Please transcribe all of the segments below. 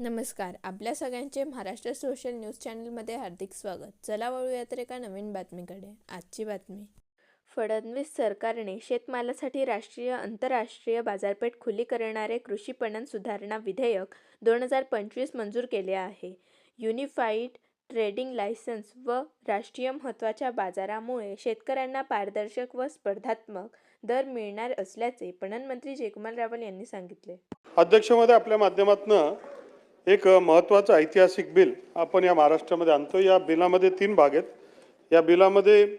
नमस्कार. आपल्या सगळ्यांचे महाराष्ट्र सोशल न्यूज चॅनलमध्ये हार्दिक स्वागत. चला वळूया तर एका नवीन बातमीकडे. आजची बातमी. फडणवीस सरकारने शेतमालासाठी राष्ट्रीय आंतरराष्ट्रीय बाजारपेठ खुली करणारे कृषी पणन सुधारणा विधेयक 2025 मंजूर केले आहे. युनिफाईड ट्रेडिंग लायसन्स व राष्ट्रीय महत्त्वाच्या बाजारामुळे शेतकऱ्यांना पारदर्शक व स्पर्धात्मक दर मिळणार असल्याचे पणन मंत्री जयकुमार रावल यांनी सांगितले. अध्यक्षमध्ये आपल्या माध्यमातून एक महत्त्वाचं ऐतिहासिक बिल आपण या महाराष्ट्रामध्ये आणतो. या बिलामध्ये 3 भाग आहेत. या बिलामध्ये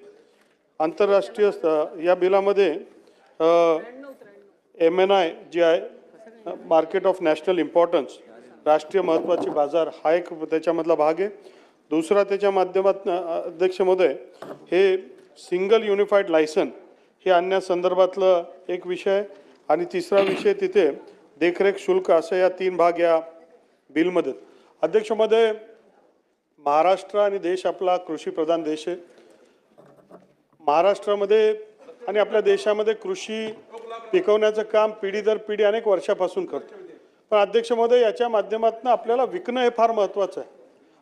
आंतरराष्ट्रीय या बिलामध्ये MNI जी आहे, मार्केट ऑफ नॅशनल इम्पॉर्टन्स, राष्ट्रीय महत्त्वाची बाजार, हा एक त्याच्यामधला भाग आहे. दुसरा त्याच्या माध्यमातून अध्यक्ष महोदय हे सिंगल युनिफाईड लायसन हे आणण्यासंदर्भातलं एक विषय आहे. आणि तिसरा विषय तिथे देखरेख शुल्क, असं या 3 भाग या बिलमध्ये. अध्यक्ष महोदय, महाराष्ट्र आणि देश आपला कृषीप्रधान देश आहे. महाराष्ट्रामध्ये आणि आपल्या देशामध्ये कृषी पिकवण्याचं काम पिढी दर पिढी अनेक वर्षापासून करतो. पण अध्यक्ष महोदय, याच्या माध्यमातून आपल्याला विकणं हे फार महत्त्वाचं आहे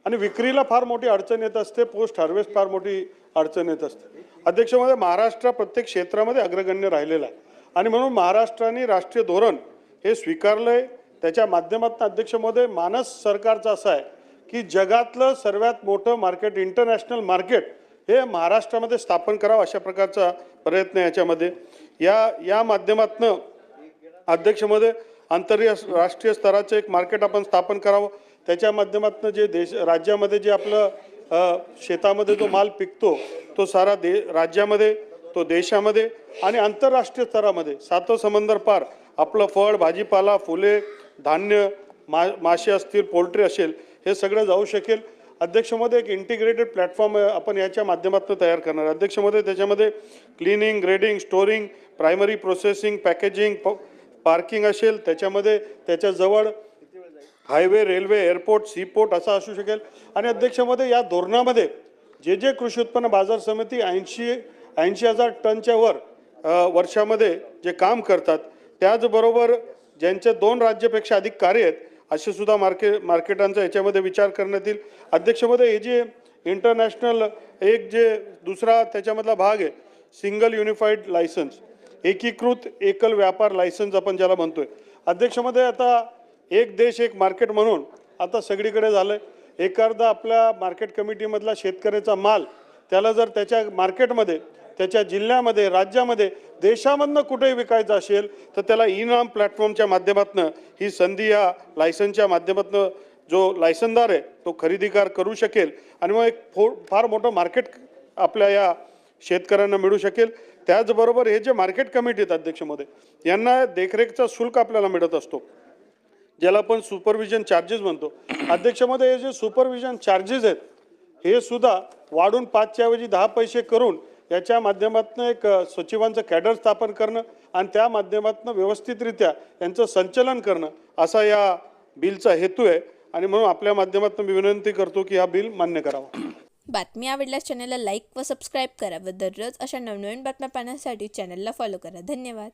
आणि विक्रीला फार मोठी अडचण येत असते. पोस्ट हार्वेस्ट फार मोठी अडचण येत असते. अध्यक्ष महोदय, महाराष्ट्र प्रत्येक क्षेत्रामध्ये अग्रगण्य राहिलेला आहे आणि म्हणून महाराष्ट्राने राष्ट्रीय धोरण हे स्वीकारलं आहे. त्याच्या माध्यमातून अध्यक्ष महोदय, मानस सरकारचं असं आहे की जगातलं सर्वात मोठं मार्केट, इंटरनॅशनल मार्केट हे महाराष्ट्रामध्ये स्थापन करावं, अशा प्रकारचा प्रयत्न याच्यामध्ये या माध्यमातून अध्यक्ष महोदय आंतरराष्ट्रीय स्तराचं एक मार्केट आपण स्थापन करावं. त्याच्या माध्यमातून जे राज्यामध्ये जे आपलं शेतामध्ये जो माल पिकतो तो सारा राज्यामध्ये, तो देशामध्ये आणि आंतरराष्ट्रीय स्तरामध्ये सातो समंदर पार आपलं फळ, भाजीपाला, फुले, धान्य, मासे असतील, पोल्ट्री असेल, हे सगळं जाऊ शकेल. अध्यक्ष महोदय, एक इंटिग्रेटेड प्लॅटफॉर्म आपण याच्या माध्यमातून तयार करणार. अध्यक्ष महोदय, त्याच्यामध्ये cleaning, grading, storing, primary processing, packaging, parking असेल, त्याच्यामध्ये त्याच्याजवळ हायवे, रेल्वे, एअरपोर्ट, सीपोर्ट असं असू शकेल. आणि अध्यक्ष महोदय, या धोरणामध्ये जे कृषी उत्पन्न बाजार समिती 80,000 टनच्या वर वर्षामध्ये जे काम करतात, त्याचबरोबर ज्यांचे 2 राज्यापेक्षा अधिक कार्य आहेत, असे सुद्धा मार्केटांचा याच्यामध्ये विचार करण्यात येईल. अध्यक्ष महोदय, हे जे इंटरनॅशनल एक जे दुसरा त्याच्यामधला भाग आहे, सिंगल युनिफाईड लायसन्स, एकीकृत एकल व्यापार लायसन्स आपण ज्याला म्हणतोय. अध्यक्ष महोदय, आता एक देश एक मार्केट म्हणून आता सगळीकडे झालं आहे. एखादा आपल्या मार्केट कमिटीमधला शेतकऱ्याचा माल त्याला जर त्याच्या मार्केटमध्ये, त्याच्या जिल्ह्यामध्ये, राज्यामध्ये, देशामधनं कुठेही विकायचं असेल तर त्याला ई-नाम प्लॅटफॉर्मच्या माध्यमातून ही संधी या लायसन्सच्या माध्यमातून जो लायसनदार आहे तो खरेदीकार करू शकेल आणि मग एक फार मोठं मार्केट आपल्या या शेतकऱ्यांना मिळू शकेल. त्याचबरोबर हे जे मार्केट कमिटी आहेत अध्यक्ष महोदय, यांना देखरेखचा शुल्क आपल्याला मिळत असतो, ज्याला आपण सुपरविजन चार्जेस म्हणतो. अध्यक्ष महोदय, हे जे सुपरविजन चार्जेस आहेत हे सुद्धा वाढून 5च्या ऐवजी 10 पैसे करून याच्या माध्यमातून एक सचिवांचं कॅडर स्थापन करणं आणि त्या माध्यमातून व्यवस्थितरित्या यांचं संचलन करणं, असा या बिलचा हेतू आहे. आणि म्हणून आपल्या माध्यमातून मी विनंती करतो की हा बिल मान्य करावा. बातमी आवडल्यास चॅनलला लाईक व सबस्क्राईब करा व दररोज अशा नवनवीन बातम्या पाहण्यासाठी चॅनलला फॉलो करा. धन्यवाद.